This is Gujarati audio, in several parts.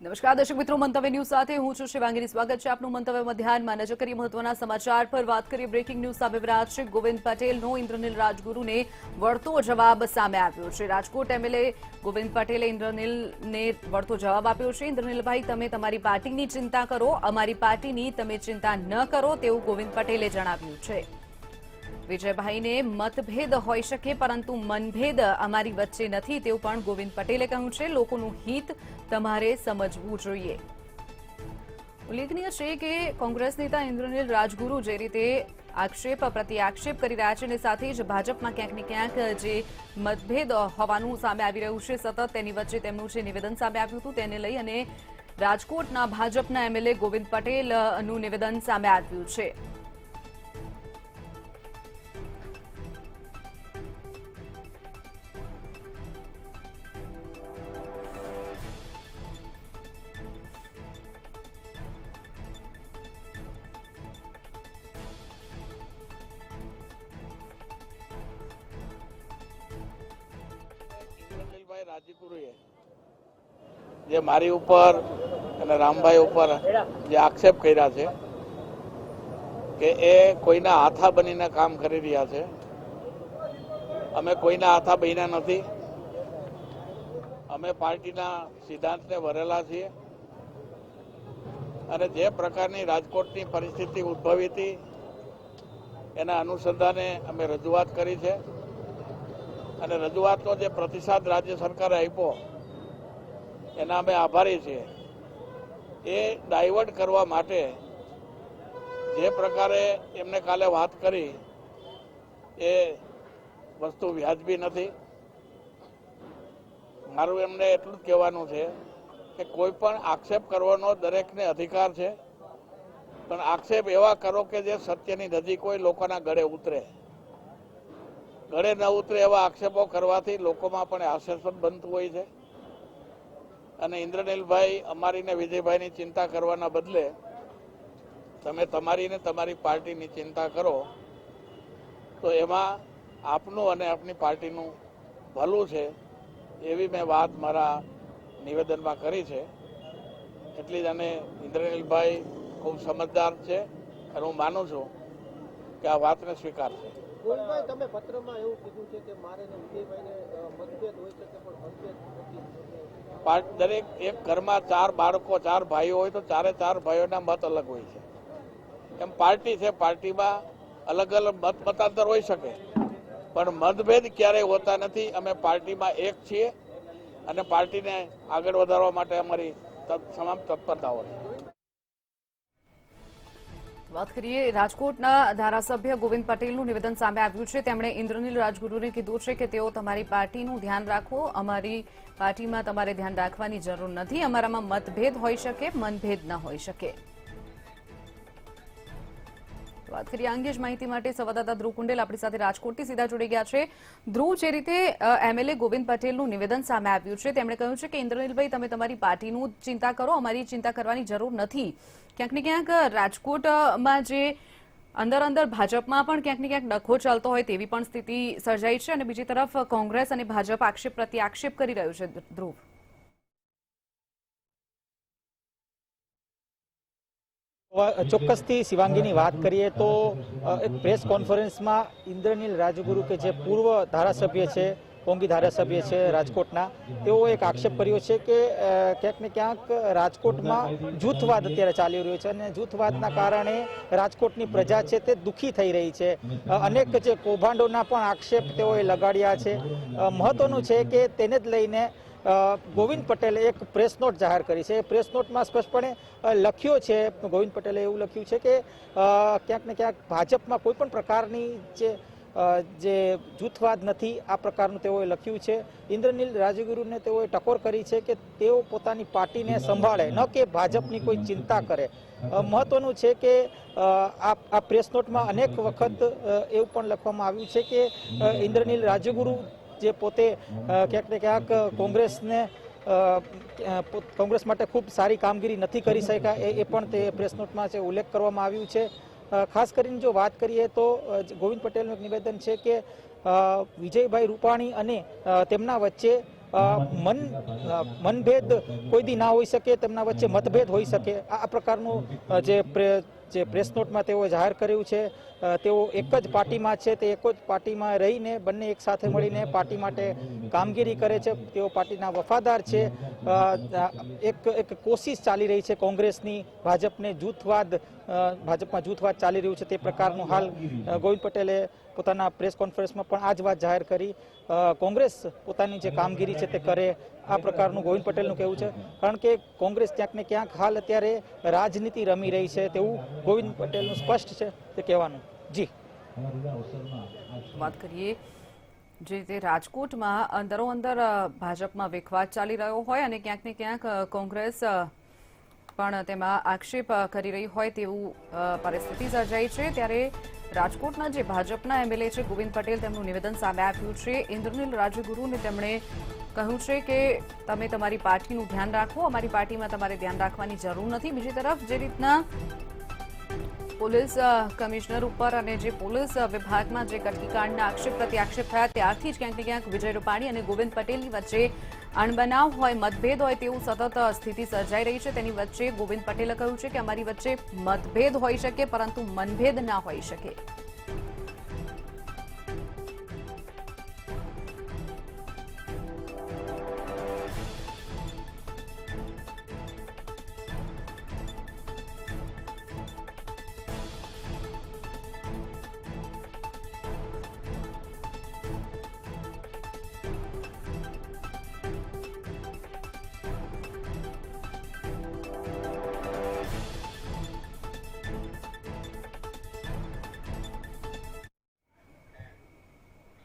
નમસ્કાર દર્શક મિત્રો, મંતવ્ય ન્યૂઝ સાથે હું છું શિવાંગીની। સ્વાગત છે આપનું મંતવ્યમાં। ધ્યાનમાં નજર કરીએ મહત્વના સમાચાર પર। વાત કરીએ બ્રેકિંગ ન્યૂઝ સામે રહ્યા છે। ગોવિંદ પટેલનો ઇન્દ્રનીલ રાજગુરુને વળતો જવાબ સામે આવ્યો છે। રાજકોટ એમએલએ ગોવિંદ પટેલે ઇન્દ્રનીલને વળતો જવાબ આપ્યો છે। ઇન્દ્રનીલભાઈ, તમે તમારી પાર્ટીની ચિંતા કરો, અમારી પાર્ટીની તમે ચિંતા ન કરો તેવું ગોવિંદ પટેલે જણાવ્યું છે। વિજયભાઈને મતભેદ હોઈ શકે પરંતુ મનભેદ અમારી વચ્ચે નથી તેવું પણ ગોવિંદ પટેલે કહ્યું છે। લોકોનું હિત તમારે સમજવું જોઈએ। ઉલ્લેખનીય છે કે કોંગ્રેસ નેતા ઇન્દ્રનીલ રાજગુરુ જે રીતે આક્ષેપ પ્રતિ આક્ષેપ કરી રહ્યા છે અને સાથે જ ભાજપમાં ક્યાંક ને ક્યાંક જે મતભેદ હોવાનું સામે આવી રહ્યું છે, સતત તેની વચ્ચે તેમનું જે નિવેદન સામે આવ્યું હતું તેને લઈ અને રાજકોટના ભાજપના એમએલએ ગોવિંદ પટેલનું નિવેદન સામે આવ્યું છે। રાજગુરુએ જે મારી ઉપર અને રામભાઈ ઉપર જે આક્ષેપ કર્યા છે કે એ કોઈના હાથા બનીને કામ કરી રહ્યા છે, અમે કોઈના હાથા બન્યા નથી। અમે પાર્ટીના સિદ્ધાંતને વરેલા છીએ અને જે પ્રકારની રાજકોટની પરિસ્થિતિ ઉદ્ભવી હતી એના અનુસંધાને અમે રજૂઆત કરી છે અને રજૂઆતનો જે પ્રતિસાદ રાજ્ય સરકારે આપ્યો એના અમે આભારી છીએ। એ ડાયવર્ટ કરવા માટે જે પ્રકારે એમને કાલે વાત કરી એ વસ્તુ વ્યાજબી નથી। મારું એમને એટલું જ કહેવાનું છે કે કોઈ પણ આક્ષેપ કરવાનો દરેકને અધિકાર છે, પણ આક્ષેપ એવા કરો કે જે સત્યની નજીક હોય, લોકોના ગળે ઉતરે। ગળે ન ઉતરે એવા આક્ષેપો કરવાથી લોકોમાં પણ આશ્વાસન બનતું હોય છે અને ઇન્દ્રનીલભાઈ અમારી ને વિજયભાઈની ચિંતા કરવાના બદલે તમે તમારી ને તમારી પાર્ટીની ચિંતા કરો તો એમાં આપનું અને આપની પાર્ટીનું ભલું છે એવી મેં વાત મારા નિવેદનમાં કરી છે। એટલી જ અને ઇન્દ્રનીલભાઈ ખૂબ સમજદાર છે અને હું માનું છું કે આ વાતને સ્વીકારશે। ગોવિંદભાઈ, તમે પત્રમાં એવું કીધું છે કે મારે ને વિજયભાઈને મતભેદ હોય શકે પણ મતભેદ નથી। દરેક એક ઘરમાં 4 બાળકો 4 ભાઈઓ હોય તો ચારે 4 ભાઈઓના મત અલગ હોય છે। એમ પાર્ટી છે, પાર્ટીમાં અલગ અલગ મતાંતર હોઈ શકે પણ મતભેદ ક્યારેય હોતા નથી। અમે પાર્ટીમાં એક છીએ અને પાર્ટીને આગળ વધારવા માટે અમારી તમામ તત્પરતાઓ છે। વાત કરીએ રાજકોટના ધારાસભ્ય ગોવિંદ પટેલનું નિવેદન સામે આવ્યું છે। તેમણે ઇન્દ્રનીલ રાજગુરુને કીધું છે કે તેઓ તમારી પાર્ટીનું ધ્યાન રાખો, અમારી પાર્ટીમાં તમારે ધ્યાન રાખવાની જરૂર નથી। અમારામાં મતભેદ હોઈ શકે, મનભેદ ન હોઈ શકે। વાત કરીએ આ અંગે જ માહિતી માટે સંવાદદાતા ધ્રુવ કુંડેલ આપણી સાથે રાજકોટથી સીધા જોડી ગયા છે। ધ્રુવ, જે રીતે એમએલએ ગોવિંદ પટેલનું નિવેદન સામે આવ્યું છે, તેમણે કહ્યું છે કે ઇન્દ્રનીલભાઈ, તમે તમારી પાર્ટીનું ચિંતા કરો, અમારી ચિંતા કરવાની જરૂર નથી। ક્યાંક ને ક્યાંક રાજકોટમાં જે અંદર ભાજપમાં પણ ક્યાંક ને ક્યાંક ડખો ચાલતો હોય તેવી પણ સ્થિતિ સર્જાઈ છે અને બીજી તરફ કોંગ્રેસ અને ભાજપ આક્ષેપ પ્રતિ આક્ષેપ કરી રહ્યું છે। ધ્રુવ, ચોક્કસથી શિવાંગીની વાત કરીએ તો એક પ્રેસ કોન્ફરન્સમાં ઇન્દ્રનીલ રાજગુરુ કે જે પૂર્વ ધારાસભ્ય છે, કોંગી ધારાસભ્ય છે રાજકોટના, તેઓએ એક આક્ષેપ કર્યો છે કે ક્યાંક ને ક્યાંક રાજકોટમાં જૂથવાદ અત્યારે ચાલી રહ્યો છે અને જૂથવાદના કારણે રાજકોટની પ્રજા છે તે દુઃખી થઈ રહી છે। અનેક જે કૌભાંડોના પણ આક્ષેપ તેઓએ લગાડ્યા છે। મહત્વનું છે કે તેને જ લઈને ગોવિંદ પટેલે એક પ્રેસ નોટ જાહેર કરી છે। પ્રેસ નોટમાં સ્પષ્ટપણે લખ્યો છે, ગોવિંદ પટેલે એવું લખ્યું છે કે ક્યાંક ને ક્યાંક ભાજપમાં કોઈ પણ પ્રકારની જે જૂથવાદ નથી, આ પ્રકારનું તેઓએ લખ્યું છે। ઇન્દ્રનીલ રાજગુરુને તેઓએ ટકોર કરી છે કે તેઓ પોતાની પાર્ટીને સંભાળે, ન કે ભાજપની કોઈ ચિંતા કરે। મહત્વનું છે કે આ પ્રેસ નોટમાં અનેક વખત એવું પણ લખવામાં આવ્યું છે કે ઇન્દ્રનીલ રાજગુરુ જે પોતે ક્યાંક ને ક્યાંક કોંગ્રેસ માટે ખૂબ સારી કામગીરી નથી કરી શક્યા, એ પણ તે પ્રેસ નોટમાં છે ઉલ્લેખ કરવામાં આવ્યું છે। ખાસ કરીને જો વાત કરીએ તો ગોવિંદ પટેલનું એક નિવેદન છે કે વિજયભાઈ રૂપાણી અને તેમના વચ્ચે મનભેદ કોઈ દી ના હોઈ શકે, તેમના વચ્ચે મતભેદ હોઈ શકે, આ પ્રકારનું જે પ્રેસ નોટમાં તેઓ જાહેર કર્યું છે. તેઓ એક જ પાર્ટીમાં છે, તે એક જ પાર્ટીમાં રહીને બંને એક સાથે મળીને પાર્ટી માટે કામગીરી કરે છે. તેઓ પાર્ટીના વફાદાર છે. એક કોશિશ ચાલી રહી છે કોંગ્રેસની ભાજપમાં જૂથવાદ ચાલી રહ્યું છે, તે પ્રકારનું હાલ ગોવિંદ પટેલે પોતાના પ્રેસ કોન્ફરન્સમાં પણ આ જ વાત જાહેર કરી. કોંગ્રેસ પોતાની જે કામગીરી છે તે કરે, આ પ્રકારનું ગોવિંદ પટેલનું કહેવું છે. કારણ કે કોંગ્રેસ ક્યાંક ને ક્યાંક હાલ અત્યારે રાજનીતિ રમી રહી છે તેવું ગોવિંદ પટેલનું સ્પષ્ટ છે તે કહેવાનું. જી વાત કરીએ જે રીતે રાજકોટમાં અંદરો અંદર ભાજપમાં વિખવાદ ચાલી રહ્યો હોય અને ક્યાંક ને ક્યાંક કોંગ્રેસ પણ તેમાં આક્ષેપ કરી રહી હોય તેવું પરિસ્થિતિ સર્જાઈ છે, ત્યારે રાજકોટના જે ભાજપના એમએલએ છે ગોવિંદ પટેલ, તેમનું નિવેદન સામે આવ્યું છે. ઇન્દ્રનીલ રાજગુરુને તેમણે કહ્યું છે કે તમે તમારી પાર્ટીનું ધ્યાન રાખો, અમારી પાર્ટીમાં તમારે ધ્યાન રાખવાની જરૂર નથી. બીજી તરફ જે રીતના પોલીસ કમિશનર ઉપર અને જે પોલીસ વિભાગમાં જે કટકીકાંડના આક્ષેપ પ્રત્યાક્ષેપ થયા ત્યારથી જ ક્યાંક ને ક્યાંક વિજય રૂપાણી અને ગોવિંદ પટેલની વચ્ચે અણબનાવ હોય, મતભેદ હોય તેવું સતત સ્થિતિ સર્જાઈ રહી છે. તેની વચ્ચે ગોવિંદ પટેલે કહ્યું છે કે અમારી વચ્ચે મતભેદ હોઈ શકે પરંતુ મનભેદ ના હોઈ શકે.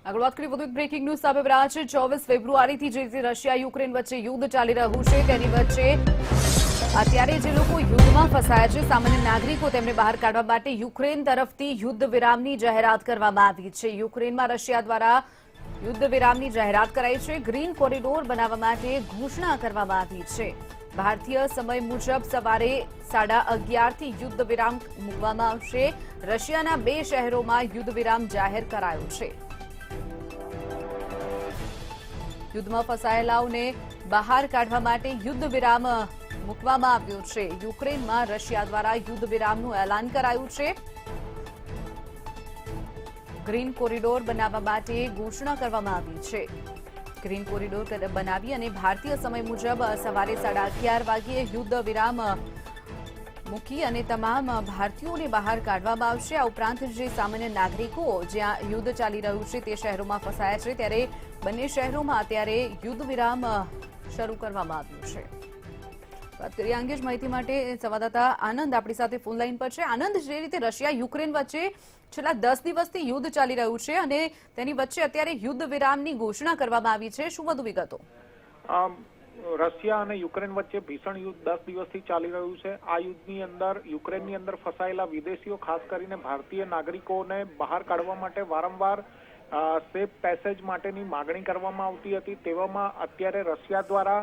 આગળ વાત કરીએ વધુ એક બ્રેકિંગ ન્યૂઝ સામે રહ્યા છે. 24 ફેબ્રુઆરીથી જે રીતે રશિયા યુક્રેન વચ્ચે યુદ્ધ ચાલી રહ્યું છે તેની વચ્ચે અત્યારે જે લોકો યુદ્ધમાં ફસાયા છે, સામાન્ય નાગરિકો, તેમને બહાર કાઢવા માટે યુક્રેન તરફથી યુદ્ધ વિરામની જાહેરાત કરવામાં આવી છે. યુક્રેનમાં રશિયા દ્વારા યુદ્ધ વિરામની જાહેરાત કરાઈ છે. ગ્રીન કોરિડોર બનાવવા માટે ઘોષણા કરવામાં આવી છે. ભારતીય સમય મુજબ સવારે 11:30 થી યુદ્ધ વિરામ મૂકવામાં આવશે. રશિયાના 2 શહેરોમાં યુદ્ધ વિરામ જાહેર કરાયો છે. યુદ્ધમાં ફસાયેલાઓને બહાર કાઢવા માટે યુદ્ધ વિરામ મૂકવામાં આવ્યો છે. યુક્રેનમાં રશિયા દ્વારા યુદ્ધ વિરામનું એલાન કરાયું છે. ગ્રીન કોરિડોર બનાવવા માટે ઘોષણા કરવામાં આવી છે. ગ્રીન કોરિડોર બનાવી અને ભારતીય સમય મુજબ સવારે 11:30 વાગ્યે યુદ્ધ વિરામ મૂકી અને તમામ ભારતીયોને બહાર કાઢવામાં આવશે. આ ઉપરાંત જે સામાન્ય નાગરિકો જ્યાં યુદ્ધ ચાલી રહ્યું છે તે શહેરોમાં ફસાયા છે, ત્યારે બંને શહેરોમાં અત્યારે યુદ્ધ વિરામ શરૂ કરવામાં આવ્યું છે. વાત કરીએ અંગે જ માહિતી માટે સંવાદદાતા આનંદ આપણી સાથે ફોન લાઈન પર છે. આનંદ, જે રીતે રશિયા યુક્રેન વચ્ચે છેલ્લા 10 દિવસથી યુદ્ધ ચાલી રહ્યું છે અને તેની વચ્ચે અત્યારે યુદ્ધ વિરામની ઘોષણા કરવામાં આવી છે, શું વધુ વિગતો? રશિયા અને યુક્રેન વચ્ચે ભીષણ યુદ્ધ 10 દિવસથી ચાલી રહ્યું છે. આ યુદ્ધની અંદર યુક્રેનની અંદર ફસાયેલા વિદેશીઓ, ખાસ કરીને ભારતીય નાગરિકોને બહાર કાઢવા માટે વારંવાર સેફ પેસેજ માટેની માગણી કરવામાં આવતી હતી. તેવામાં અત્યારે રશિયા દ્વારા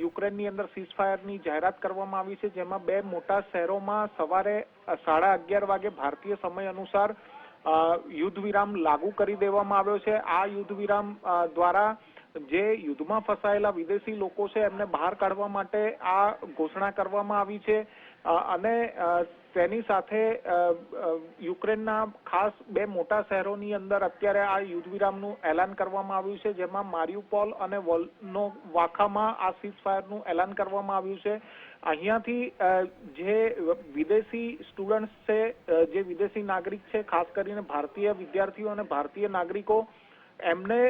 યુક્રેનની અંદર સીઝફાયરની જાહેરાત કરવામાં આવી છે, જેમાં 2 મોટા શહેરોમાં સવારે 11:30 વાગે ભારતીય સમય અનુસાર યુદ્ધ વિરામ લાગુ કરી દેવામાં આવ્યો છે. આ યુદ્ધ વિરામ દ્વારા જે યુદ્ધમાં ફસાયેલા વિદેશી લોકો છે એમને બહાર કાઢવા માટે આ ઘોષણા કરવામાં આવી છે અને તેની સાથે યુક્રેનના ખાસ 2 મોટા શહેરોની અંદર અત્યારે આ યુદ્ધ વિરામનું એલાન કરવામાં આવ્યું છે, જેમાં મારિયુપોલ અને વોલ્નોવાખામાં આ સીઝફાયરનું એલાન કરવામાં આવ્યું છે. અહીંયાથી જે વિદેશી સ્ટુડન્ટ્સ છે, જે વિદેશી નાગરિક છે, ખાસ કરીને ભારતીય વિદ્યાર્થીઓ અને ભારતીય નાગરિકો, એમને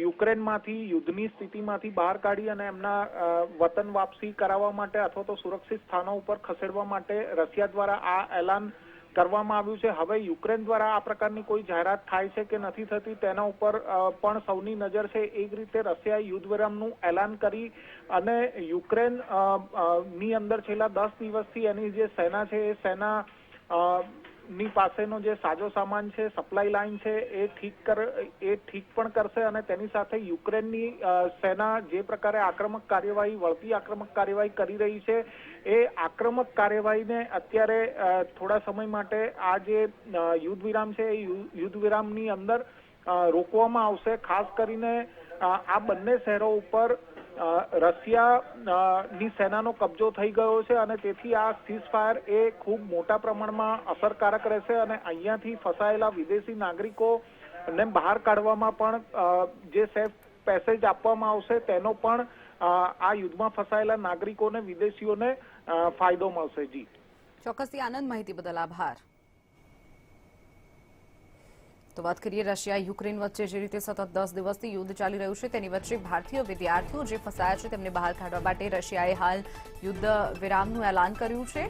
યુક્રેનમાંથી યુદ્ધની સ્થિતિમાંથી બહાર કાઢી અને એમના વતન વાપસી કરાવવા માટે અથવા તો સુરક્ષિત સ્થાનો ઉપર ખસેડવા માટે રશિયા દ્વારા આ એલાન કરવામાં આવ્યું છે. હવે યુક્રેન દ્વારા આ પ્રકારની કોઈ જાહેરાત થાય છે કે નથી થતી તેના ઉપર પણ સૌની નજર છે. એક રીતે રશિયાએ યુદ્ધ વિરામનું એલાન કરી અને યુક્રેન ની અંદર છેલ્લા 10 દિવસથી એની જે સેના છે એ સેના ની પાસેનો જે સાજો સામાન છે, સપ્લાય લાઇન છે, એ ઠીક પણ કરશે અને તેની સાથે યુક્રેનની સેના જે પ્રકારે વળતી આક્રમક કાર્યવાહી કરી રહી છે એ આક્રમક કાર્યવાહીને અત્યારે થોડા સમય માટે આ જે યુદ્ધ વિરામ છે એ યુદ્ધ વિરામની અંદર રોકવામાં આવશે. ખાસ કરીને આ બંને શહેરો ઉપર રશિયાની સેનાનો કબજો થઈ ગયો છે અને તેથી આ સીઝફાયર એ ખૂબ મોટા પ્રમાણમાં અસરકારક રહેશે અને અહીંયાથી ફસાયેલા વિદેશી નાગરિકોને બહાર કાઢવામાં પણ જે સેફ પેસેજ આપવામાં આવશે તેનો પણ આ યુદ્ધમાં ફસાયેલા નાગરિકોને, વિદેશીઓને ફાયદો મળશે. જી ચોક્કસથી આનંદ, માહિતી બદલ આભાર. તો વાત કરીએ રશિયા યુક્રેન વચ્ચે જે રીતે સતત 10 દિવસથી યુદ્ધ ચાલી રહ્યું છે તેની વચ્ચે ભારતીય વિદ્યાર્થીઓ જે ફસાયા છે તેમને બહાર કાઢવા માટે રશિયાએ હાલ યુદ્ધ વિરામનું એલાન કર્યું છે.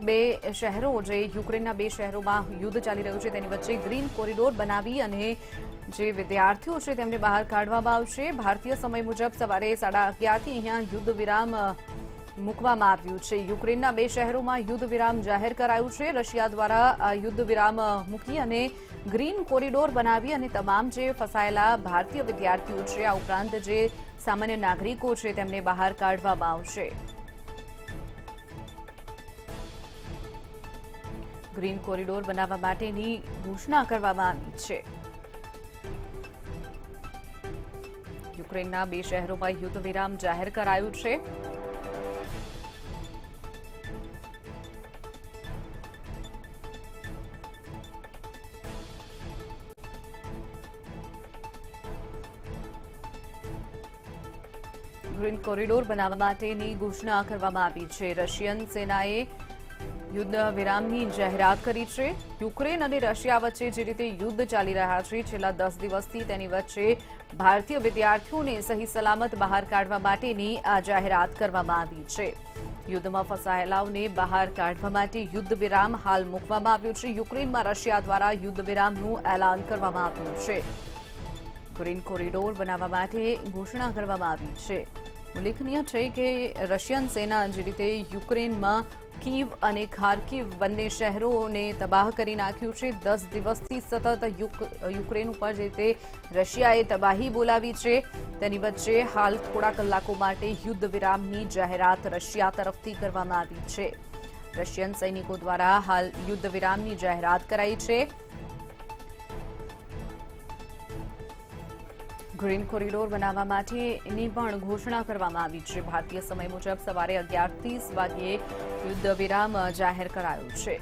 બે શહેરો જે યુક્રેનના બે શહેરોમાં યુદ્ધ ચાલી રહ્યું છે તેની વચ્ચે ગ્રીન કોરિડોર બનાવી અને જે વિદ્યાર્થીઓ છે તેમને બહાર કાઢવામાં આવશે. ભારતીય સમય મુજબ સવારે 11:30 થી અહીંયા યુદ્ધ વિરામ મૂકવામાં આવ્યું છે. યુક્રેનના બે શહેરોમાં યુદ્ધ વિરામ જાહેર કરાયું છે. રશિયા દ્વારા યુદ્ધ વિરામ મૂકી અને ગ્રીન કોરિડોર બનાવી અને તમામ જે ફસાયેલા ભારતીય વિદ્યાર્થીઓ છે આ ઉપરાંત જે સામાન્ય નાગરિકો છે તેમને બહાર કાઢવામાં આવશે. ગ્રીન કોરિડોર બનાવવા માટેની ઘોષણા કરવામાં આવી છે. યુક્રેનના બે શહેરોમાં યુદ્ધ વિરામ જાહેર કરાયું છે. ગ્રીન કોરિડોર બનાવવા માટેની ઘોષણા કરવામાં આવી છે. રશિયન સેનાએ યુદ્ધ વિરામની જાહેરાત કરી છે. યુક્રેન અને રશિયા વચ્ચે જે રીતે યુદ્ધ ચાલી રહ્યા છે છેલ્લા 10 દિવસથી તેની વચ્ચે ભારતીય વિદ્યાર્થીઓને સહી સલામત બહાર કાઢવા માટેની આ જાહેરાત કરવામાં આવી છે. યુદ્ધમાં ફસાયેલાઓને બહાર કાઢવા માટે યુદ્ધ વિરામ હાલ મૂકવામાં આવ્યું છે. યુક્રેનમાં રશિયા દ્વારા યુદ્ધ વિરામનું એલાન કરવામાં આવ્યું છે. ગ્રીન કોરિડોર બનાવવા માટે ઘોષણા કરવામાં આવી છે. ઉલ્લેખનીય છે કે રશિયન સેના જે રીતે યુક્રેનમાં કીવ અને ખાર્કિવ બંને શહેરોને તબાહ કરી નાખ્યું છે. 10 દિવસથી સતત યુક્રેન ઉપર જે રીતે રશિયાએ તબાહી બોલાવી છે તેની વચ્ચે હાલ થોડા કલાકો માટે યુદ્ધ વિરામની જાહેરાત રશિયા તરફથી કરવામાં આવી છે. રશિયન સૈનિકો દ્વારા હાલ યુદ્ધ વિરામની જાહેરાત કરાઈ છે. ગ્રીન કોરિડોર બનાવવા માટેની પણ ઘોષણા કરવામાં આવી છે. ભારતીય સમય મુજબ સવારે 11:30 વાગ્યે યુદ્ધ વિરામ જાહેર કરાયું છે.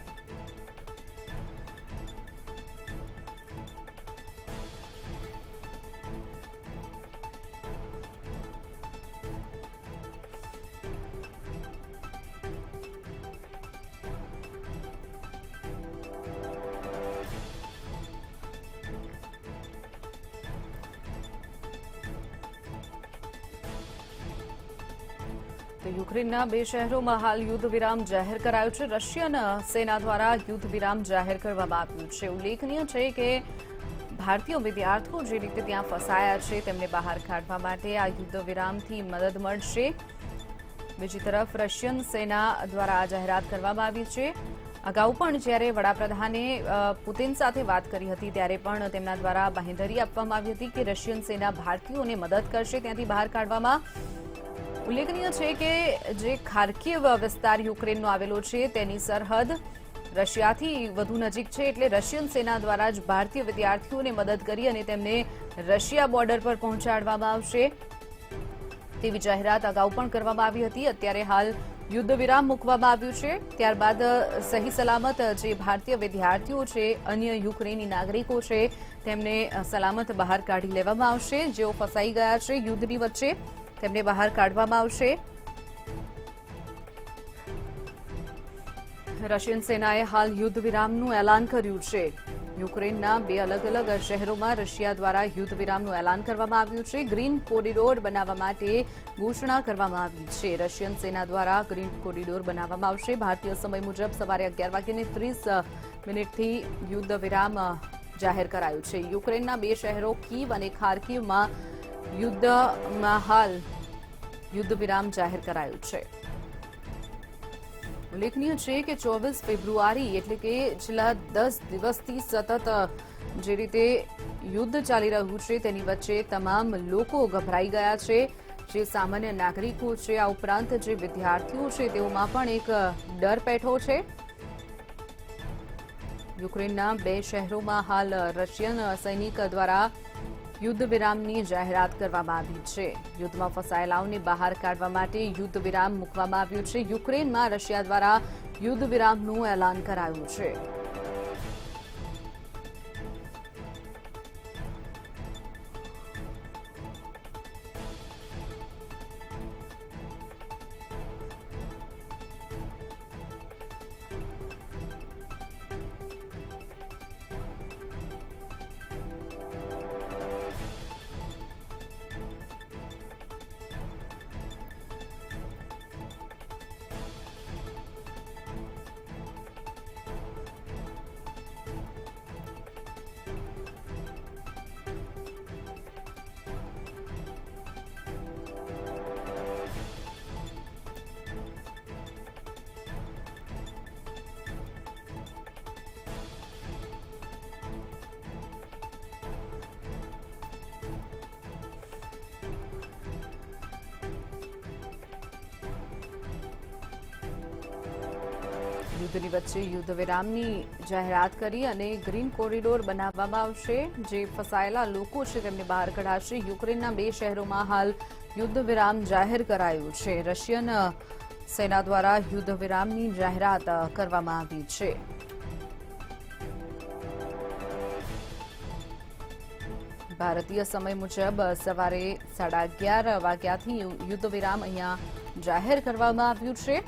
તો યુક્રેનના બે શહેરોમાં હાલ યુદ્ધ વિરામ જાહેર કરાયું છે. રશિયન સેના દ્વારા યુદ્ધ વિરામ જાહેર કરવામાં આવ્યું છે. ઉલ્લેખનીય છે કે ભારતીય વિદ્યાર્થીઓ જે રીતે ત્યાં ફસાયા છે તેમને બહાર કાઢવા માટે આ યુદ્ધ વિરામથી મદદ મળશે. બીજી તરફ રશિયન સેના દ્વારા આ જાહેરાત કરવામાં આવી છે. અગાઉ પણ જ્યારે વડાપ્રધાને પુતિન સાથે વાત કરી હતી ત્યારે પણ તેમના દ્વારા બાંહેધરી આપવામાં આવી હતી કે રશિયન સેના ભારતીયોને મદદ કરશે ત્યાંથી બહાર કાઢવામાં. ઉલ્લેખનીય છે કે જે ખાર્કિવ વિસ્તાર યુક્રેનનો આવેલો છે તેની સરહદ રશિયાથી વધુ નજીક છે એટલે રશિયન સેના દ્વારા જ ભારતીય વિદ્યાર્થીઓને મદદ કરી અને તેમને રશિયા બોર્ડર પર પહોંચાડવામાં આવશે તેવી જાહેરાત અગાઉ પણ કરવામાં આવી હતી. અત્યારે હાલ યુદ્ધ વિરામ મૂકવામાં આવ્યું છે. ત્યારબાદ સહી સલામત જે ભારતીય વિદ્યાર્થીઓ છે, અન્ય યુક્રેની નાગરિકો છે તેમને સલામત બહાર કાઢી લેવામાં આવશે. જેઓ ફસાઈ ગયા છે યુદ્ધની વચ્ચે તેમને બહાર કાઢવામાં આવશે. રશિયન સેનાએ હાલ યુદ્ધ વિરામનું એલાન કર્યું છે. યુક્રેનના બે અલગ અલગ શહેરોમાં રશિયા દ્વારા યુદ્ધ વિરામનું એલાન કરવામાં આવ્યું છે. ગ્રીન કોરિડોર બનાવવા માટે ઘોષણા કરવામાં આવી છે. રશિયન સેના દ્વારા ગ્રીન કોરિડોર બનાવવામાં આવશે. ભારતીય સમય મુજબ સવારે 11:30 થી યુદ્ધ વિરામ જાહેર કરાયું છે. યુક્રેનના બે શહેરો કીવ અને ખાર્કિવમાં યુદ્ધમાં હાલ યુદ્ધ વિરામ જાહેર કરાયું છે. ઉલ્લેખનીય છે કે 24 ફેબ્રુઆરી એટલે કે છેલ્લા 10 દિવસથી સતત જે રીતે યુદ્ધ ચાલી રહ્યું છે તેની વચ્ચે તમામ લોકો ગભરાઈ ગયા છે. જે સામાન્ય નાગરિકો છે આ ઉપરાંત જે વિદ્યાર્થીઓ છે તેઓમાં પણ એક ડર પેઠો છે. યુક્રેનના 2 શહેરોમાં હાલ રશિયન સૈનિક દ્વારા યુદ્ધ વિરામની જાહેરાત કરવામાં આવી છે. યુદ્ધમાં ફસાયેલાઓને બહાર કાઢવા માટે યુદ્ધ વિરામ મૂકવામાં આવ્યું છે. યુક્રેનમાં રશિયા દ્વારા યુદ્ધ વિરામનું એલાન કરાયું છે. યુદ્ધની વચ્ચે યુદ્ધ વિરામની જાહેરાત કરી અને ગ્રીન કોરિડોર બનાવવામાં આવશે. જે ફસાયેલા લોકો છે તેમને બહાર કઢાશે. યુક્રેનના 2 શહેરોમાં હાલ યુદ્ધ વિરામ જાહેર કરાયું છે. રશિયન સેના દ્વારા યુદ્ધ વિરામની જાહેરાત કરવામાં આવી છે. ભારતીય સમય મુજબ સવારે 11:30 વાગ્યાથી યુદ્ધ વિરામ અહીંયા જાહેર કરવામાં આવ્યું છે.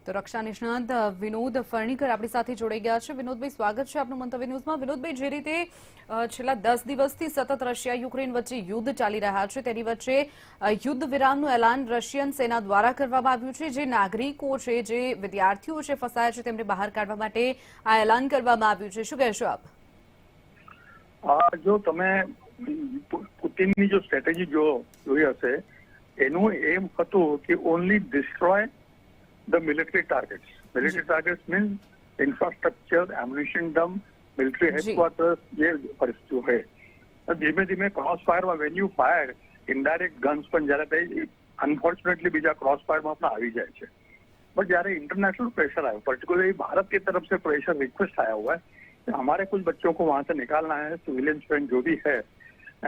તો રક્ષા નિષ્ણાંત વિનોદ ફર્ણીકર આપણી સાથે જોડાઈ ગયા છે. વિનોદભાઈ, સ્વાગત છે આપનું મંતવ્ય ન્યૂઝમાં. વિનોદભાઈ, જે રીતે છેલ્લા 10 દિવસથી સતત રશિયા યુક્રેન વચ્ચે યુદ્ધ ચાલી રહ્યા છે, તેની વચ્ચે યુદ્ધ વિરામનું એલાન રશિયન સેના દ્વારા કરવામાં આવ્યું છે. જે નાગરિકો છે, જે વિદ્યાર્થીઓ છે ફસાયા છે, તેમને બહાર કાઢવા માટે આ એલાન કરવામાં આવ્યું છે. શું કહેશો આપ? જો તમે પુતિનની જો સ્ટ્રેટેજી જોઈ હશે, એનું એમ હતું કે only destroy the military targets. Military targets means infrastructure, ammunition dump, military headquarters, ये परिस्थिति है. धीमे धीमे क्रॉस फायर में when you fire indirect guns પણ જ્યારે તે અનફોર્ચ્યુનેટલી બીજા ક્રોસ ફાયરમાં પણ આવી જાય છે. બટ જ્યારે इंटरनेशनल प्रेशर आया, पर्टिकुलरली भारत की तरफ से प्रेशर रिक्वेस्ट आया हुआ है कि हमारे कुछ बच्चों को वहां से निकालना है, सिविलियन स्टूडेंट जो भी है,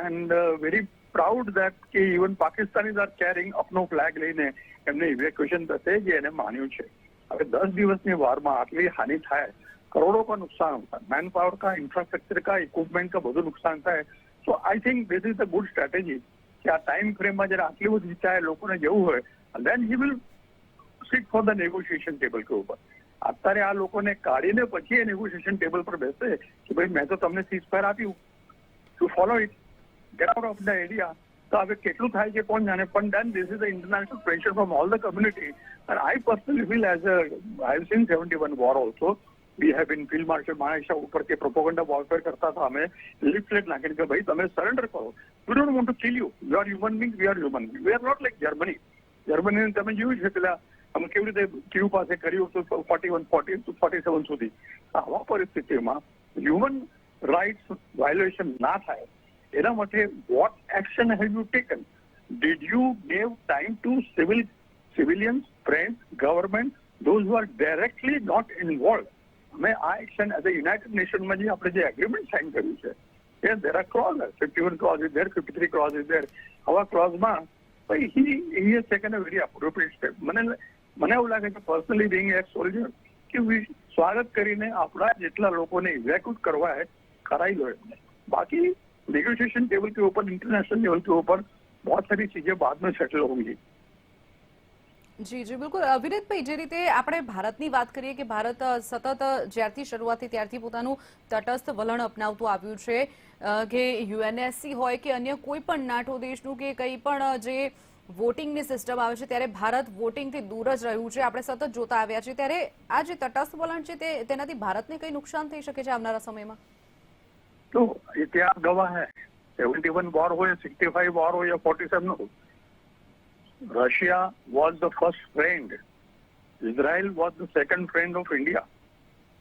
एंड वेरी प्राउड दैट કે ઇવન પાકિસ્તાનીઝ આર કેરિંગ અપનો ફ્લેગ લઈને એમને ઇવેક્યુએશન થશે, જે એને માન્યું છે. હવે 10 દિવસની વારમાં આટલી હાનિ થાય, કરોડો કા નુકસાન હોતા, મેન પાવર કા, ઇન્ફ્રાસ્ટ્રક્ચર કા, ઇક્વિપમેન્ટ કા બધું નુકસાન થાય. So I think this is a good strategy કે આ ટાઈમ ફ્રેમમાં જયારે આટલી બધી ચાહે લોકોને જવું હોય, then he will sit for the negotiation table કે ઉપર. અત્યારે આ લોકોને કાઢીને પછી એ નેગોશિએશન ટેબલ પર બેસે કે ભાઈ મેં તો તમને સીઝફાયર આપ્યું, two follow it, get out of the area. તો હવે કેટલું થાય છે કોણ જાણે, પણ then this is the international pressure from all the community, and I personally feel as a I have seen 71 war also, we have been field marshal માણેકશા ઉપર કે પ્રોપોગન્ડા વોરફેર કરતા હતા અમે, લીફલેટ નાખીને કે ભાઈ તમે સરેન્ડર કરો, we don't want to kill you, you are human beings, we are human beings, we are not like Germany. જર્મનીને તમે જોયું છે પેલા અમે કેવી રીતે ક્યુ પાસે કર્યું હતું 41-47 સુધી. આવા પરિસ્થિતિમાં હ્યુમન રાઇટ્સ વાયોલેશન ના થાય એના માટે what action have you taken? Did you give time to civilians, friends, government, those who are directly not involved? અમે આ એક્શન એઝ અ યુનાઇટેડ નેશનમાં જે આપણે જે એગ્રીમેન્ટ સાઇન કર્યું છે, there are clauses, 51 clauses there, 53 clauses there. આવા ક્લોઝમાં he has taken a very appropriate step. મને એવું લાગે છે પર્સનલી બિંગ એક સોલ્જર કે સ્વાગત કરીને આપણા જેટલા લોકોને ઇવેક્યુટ કરવા है कराई लो એમને. बाकी नेगोशिएशन टेबल के ऊपर, इंटरनेशनल लेवल के ऊपर बहुत सारी चीजें बाद में सेटल होंगी. જી જી બિલકુલ. વિનીતભાઈ, જે રીતે આપણે ભારતની વાત કરીએ કે ભારત સતત જ્યારથી શરૂઆત થઈ ત્યારથી પોતાનું તટસ્થ વલણ અપનાવતું આવ્યું છે, કે યુએનએસસી હોય કે અન્ય કોઈ પણ નાટો દેશનું કે કંઈ પણ જે વોટિંગની સિસ્ટમ આવે છે ત્યારે ભારત વોટિંગથી દૂર જ રહ્યું છે, આપણે સતત જોતા આવ્યા છીએ, ત્યારે આ જે તટસ્થ વલણ છે તેનાથી ભારતને કઈ નુકસાન થઈ શકે છે આવનારા સમયમાં? तो इतिहास गवाह है 71 वॉर हो या 65 वॉर हो या 47 हो, Russia was the first friend, Israel was the second friend of India.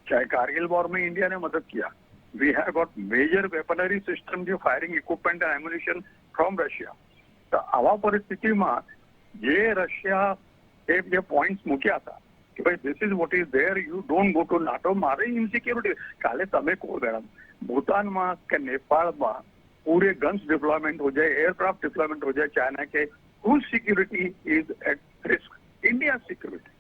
चाहे कारगिल वॉर में इंडिया ने मदद किया. We have got major weaponry system जो firing equipment and ammunition from Russia. તો આવા પરિસ્થિતિમાં જે રશિયા એ જે પોઈન્ટ્સ મૂક્યા હતા કે ભાઈ this is what is there, you don't go to NATO, મારે ઇન્સિક્યોરિટી. કાલે તમે કહો મેડમ, भूटान के नेपाल में पूरे गन्स डिप्लॉयमेंट हो जाए, एयरक्राफ्ट डिप्लॉयमेंट हो जाए चाइना के, whose security is at risk? India security.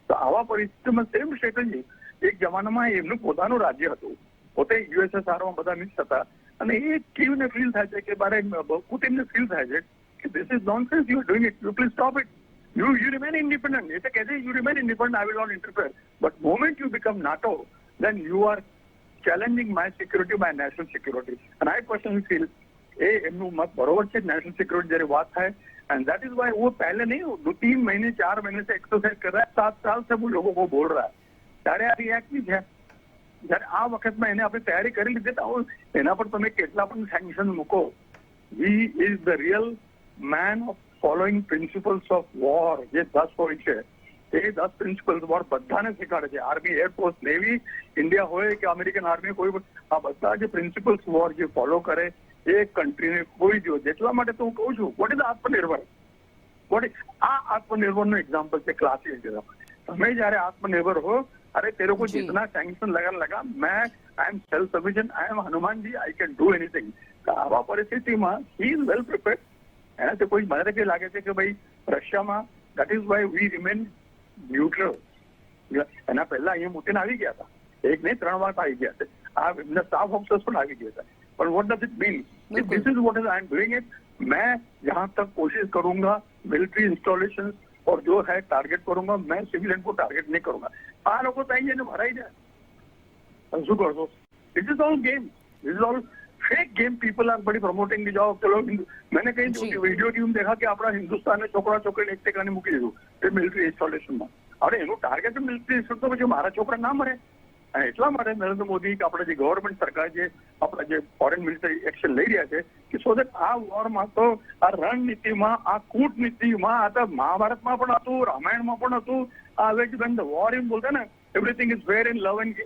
तो आवा परिस्थिति में सेम स्ट्रेटेजी एक जमाना में एमનું પોતાનું રાજ્ય હતું, પોતે યુએસએસઆર માં બધા મિક્સ હતા, અને એ કીવને ફીલ થાય છે કે બારે પુતિનને ફીલ થાય છે કે this is nonsense, you are doing it, you please stop it, you remain independent. એ તો કહે છે you remain independent, I will not interfere, but moment you become NATO then you are challenging my security, my national security. And I personally feel એમનું મત બરોબર છે, નેશનલ સિક્યોરિટી જયારે વાત થાય, एंड दैट इज वाई वो पहले नहीं, 2-3 महीने 4 महीने से एक्सरसाइज कर रहा है, 7 साल से वो लोगों को बोल रहा है, ત્યારે આ રિએક્ટ નહીં છે. જયારે આ વખતમાં એને આપણે તૈયારી કરી લીધી તો એના પર તમે કેટલા પણ સેન્ક્શન મૂકો, he is the real man of following principles of war. જે 10 પોઈન્ટ છે એ 10 પ્રિન્સિપલ્સ વોર બધાને શીખવાડે છે. આર્મી, એરફોર્સ, નેવી, ઇન્ડિયા હોય કે અમેરિકન આર્મી, કોઈ આ બધા જે પ્રિન્સિપલ્સ વોર જે ફોલો કરે એ કન્ટ્રીને કોઈ જો. જેટલા માટે તો હું કહું છું, વોટ ઇઝ આત્મનિર્ભર, વોટ ઇઝ આ આત્મનિર્ભરનું એક્ઝામ્પલ છે, ક્લાસિક એક્ઝામ્પલ. તમે જયારે આત્મનિર્ભર હો, अरे तेरे को जितना सैंक्शन लगा मैं I am self sufficient, I am Hanuman ji, I can do anything. આવા પરિસ્થિતિમાં હી ઇઝ વેલ પ્રિપેર્ડ. એનાથી કોઈ મને કે લાગે છે કે ભાઈ રશિયામાં that is why we remain neutral. એના પહેલા અહીંયા પુતિન આવી ગયા હતા, 1 નહીં 3 વાર આવી ગયા છે. આ એમના સ્ટાફ ઓફિસર્સ પણ આવી ગયા હતા. પણ what does it mean? This is what is I am doing it. मैं जहां तक कोशिश करूंगा मिलिट्री इंस्टॉलेशन और जो है टारगेट करूंगा, मैं सिविलियन को टारगेट नहीं करूंगा. આ લોકો તો અહીંયા ભરાઈ જાય, શું કરશો? It is all game, it is all fake game. People are बड़ी प्रमोटिंग की जाओ चलो. मैंने कहीं वीडियो टीम देखा कि अपना हिंदुस्तान ने छोकरा छोकरी एक टेकाने મૂકી દીધું મિલિટરી ઇન્સ્ટોલેશનમાં. અરે એનું ટાર્ગેટ મિલિટરી ઇન્સ્ટોલ, તો પછી મારા છોકરા ના મરે. અને એટલા માટે નરેન્દ્ર મોદી કે આપણે જે ગવર્મેન્ટ સરકાર જે આપણા જે ફોરેન મિલિટરી એક્શન લઈ રહ્યા છે કે સો દેટ આ વોરમાં તો આ રણનીતિમાં, આ કૂટનીતિમાં, આ તો મહાભારતમાં પણ હતું, રામાયણમાં પણ હતું. આ હવે વેન ધ વોર એમ બોલતા ને everything is fair in love and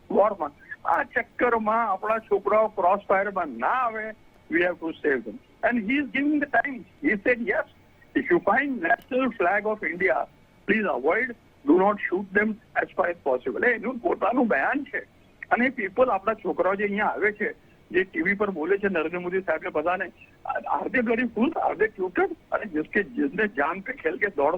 વોરમાં, આ ચક્કરમાં આપણા છોકરાઓ ક્રોસ ફાયરમાં ના આવે. We have to save them and he is giving the time. He said yes, if you find national flag of India please avoid, do not shoot them as far as possible. એનું પોતાનું બયાન છે. અને પીપલ આપણા છોકરાઓ જે અહીંયા આવે છે, જે ટીવી પર બોલે છે નરેન્દ્ર મોદી સાહેબ ને બધાને, are they bloody fool, are they ट्यूटेड? अरे जिसने जान पे खेल के दौड़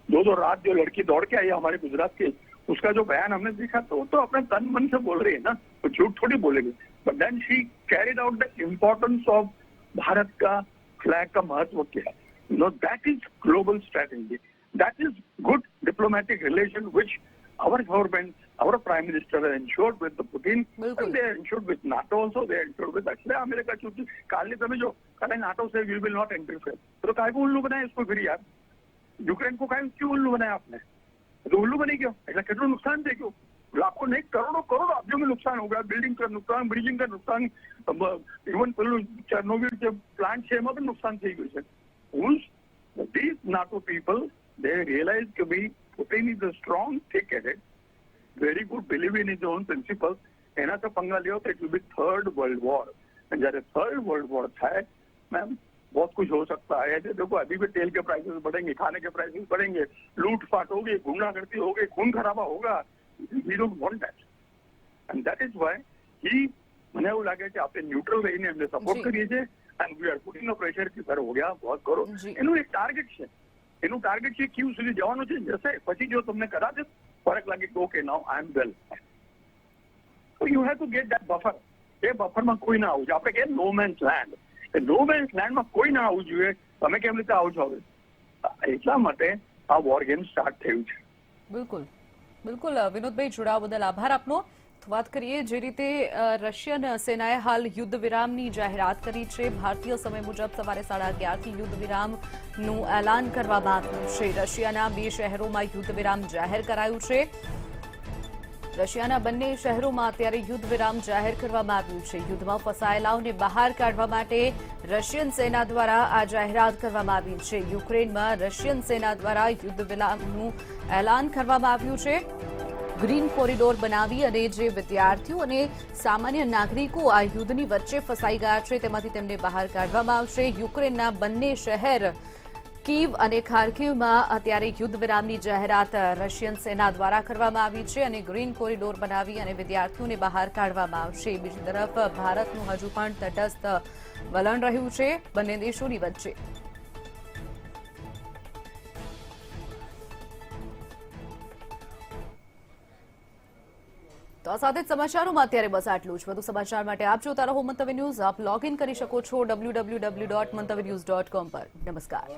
2-2 रात जो लड़की दौड़ के आई हमारे गुजरात की, उसका जो बयान हमने देखा तो अपने तन मन से बोल रही है ना, तो झूठ थोड़ी बोलेगी. But then she carried out the importance of Bharat का फ्लैग का महत्व क्या है. No, that is global strategy, that is good diplomatic relation which our government, our prime minister has ensured with the Putin, and they ensured with NATO also, they ensured with America. क्योंकि काले समय जो कल NATO से we will not interfere, तो काय को उल्लू बनाया इसको? फिर यार यूक्रेन को काय क्यों उल्लू बनाया आपने? तो उल्लू बने क्यों? ऐसा कितना नुकसान थे क्यों? लाखों नहीं करोड़ों अब्जों में नुकसान हो गया. बिल्डिंग का नुकसान, ब्रिजिंग का नुकसान, इवन चेर्नोबिल के प्लांट છે એમાં પણ નુકસાન થઈ ગયું છે. These NATO people, they realize કે ભાઈ Putin is a strong, thick-headed, very good believer in his own principles. એના તો पंगा लियो तो it will be third world war. and जब third world war થાય, मैम बहुत कुछ हो सकता है. देखो अभी भी तेल के प्राइसेस बढ़ेंगे, खाने के प्राइसेस बढ़ेंगे, लूटपाट होगी, गुंडागर्दी होगी, खून खराबा होगा. We don't want that. And that is why મને એવું લાગે છે આપણે ન્યુટ્રલ રહીને એમને સપોર્ટ કરીએ છીએ. and we are putting a pressure કે સર હો ગયા, बहुत કરો. એનું એક ટાર્ગેટ છે, એનું ટાર્ગેટ છે ક્યુ સુધી જવાનું છે. જશે પછી જો તમને કદાચ ફરક લાગે કે okay now I am well, તો you have to get that buffer. એ બફરમાં કોઈ ના આવવું જોઈએ. આપણે કહીએ નો મેન્સ લેન્ડ, એ નો મેન્સ લેન્ડમાં કોઈ ના આવવું જોઈએ. તમે કેમ રીતે આવો છો હવે? એટલા માટે આ વોર ગેમ સ્ટાર્ટ થયું છે. બિલકુલ બિલકુલ. વિનોદભાઈ, જોડાવા બદલ આભાર આપનો. વાત કરીએ જે રીતે રશિયન સેનાએ હાલ યુદ્ધ વિરામની જાહેરાત કરી છે. ભારતીય સમય મુજબ સવારે 11:30થી યુદ્ધ વિરામનું એલાન કરવામાં આવ્યું છે. રશિયાના 2 શહેરોમાં યુદ્ધ વિરામ જાહેર કરાયું છે. રશિયાના બંને શહેરોમાં અત્યારે યુદ્ધ વિરામ જાહેર કરવામાં આવ્યું છે. યુદ્ધમાં ફસાયેલાઓને બહાર કાઢવા માટે રશિયન સેના દ્વારા આ જાહેરાત કરવામાં આવી છે. યુક્રેનમાં રશિયન સેના દ્વારા યુદ્ધ વિરામનું એલાન કરવામાં આવ્યું છે. ગ્રીન કોરિડોર બનાવી અને જે વિદ્યાર્થીઓ અને સામાન્ય નાગરિકો આ યુદ્ધની વચ્ચે ફસાઈ ગયા છે તેમાંથી તેમને બહાર કાઢવામાં આવશે. યુક્રેનના બંને શહેર કીવ અને ખાર્કિવમાં અત્યારે યુદ્ધ વિરામની જાહેરાત રશિયન સેના દ્વારા કરવામાં આવી છે અને ગ્રીન કોરિડોર બનાવી અને વિદ્યાર્થીઓને બહાર કાઢવામાં આવશે. બીજી તરફ ભારતનું હજુ પણ તટસ્થ વલણ રહ્યું છે બંને દેશોની વચ્ચે. તો આ સાથે જ સમાચારોમાં અત્યારે બસ આટલું જ. વધુ સમાચાર માટે આપ જોતા રહો મંતવ્ય ન્યૂઝ. આપ લોગ ઇન કરી શકો છો www.mantavynews.com પર. નમસ્કાર.